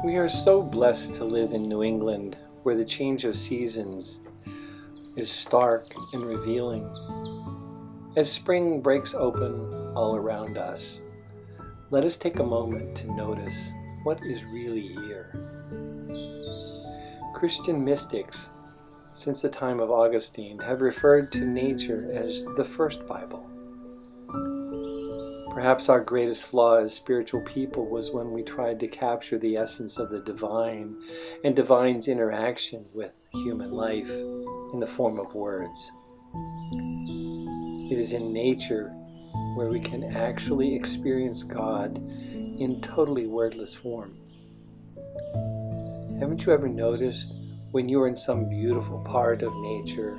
We are so blessed to live in New England, where the change of seasons is stark and revealing. As spring breaks open all around us, let us take a moment to notice what is really here. Christian mystics, since the time of Augustine, have referred to nature as the first Bible. Perhaps our greatest flaw as spiritual people was when we tried to capture the essence of the divine and divine's interaction with human life in the form of words. It is in nature where we can actually experience God in totally wordless form. Haven't you ever noticed when you were in some beautiful part of nature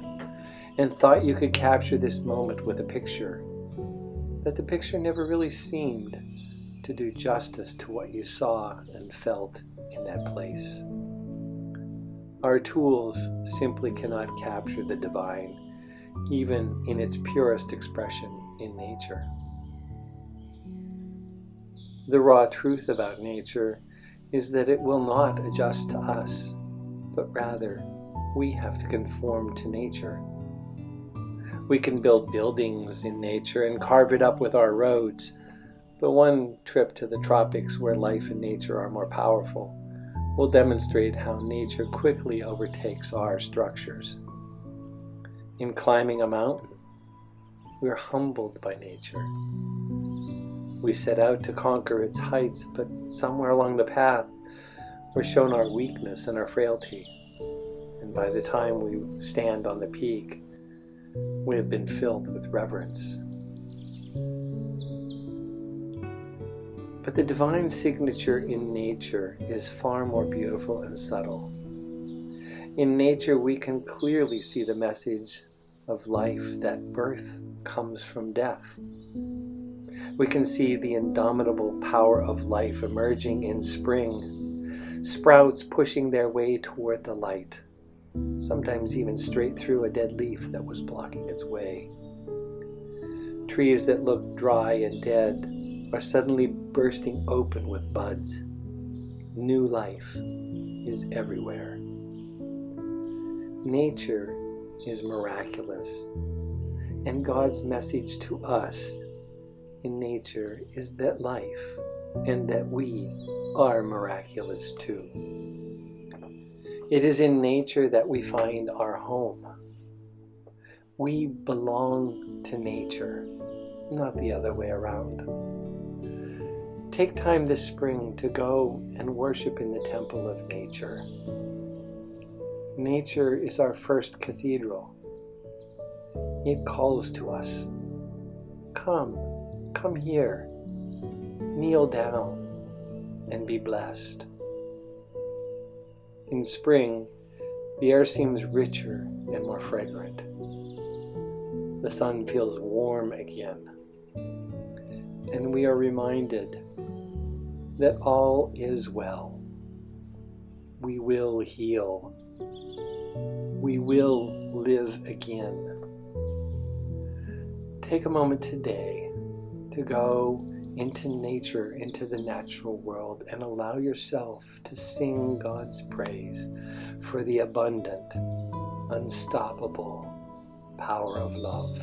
and thought you could capture this moment with a picture, that the picture never really seemed to do justice to what you saw and felt in that place? Our tools simply cannot capture the divine, even in its purest expression in nature. The raw truth about nature is that it will not adjust to us, but rather we have to conform to nature. We can build buildings in nature and carve it up with our roads, but one trip to the tropics where life and nature are more powerful will demonstrate how nature quickly overtakes our structures. In climbing a mountain, we're humbled by nature. We set out to conquer its heights, but somewhere along the path, we're shown our weakness and our frailty. And by the time we stand on the peak, we have been filled with reverence. But the divine signature in nature is far more beautiful and subtle. In nature, we can clearly see the message of life, that birth comes from death. We can see the indomitable power of life emerging in spring, sprouts pushing their way toward the light, sometimes even straight through a dead leaf that was blocking its way. Trees that looked dry and dead are suddenly bursting open with buds. New life is everywhere. Nature is miraculous, and God's message to us in nature is that life and that we are miraculous too. It is in nature that we find our home. We belong to nature, not the other way around. Take time this spring to go and worship in the temple of nature. Nature is our first cathedral. It calls to us. Come here, kneel down and be blessed. In spring, the air seems richer and more fragrant. The sun feels warm again, and we are reminded that all is well. We will heal. We will live again. Take a moment today to go into nature, into the natural world, and allow yourself to sing God's praise for the abundant, unstoppable power of love.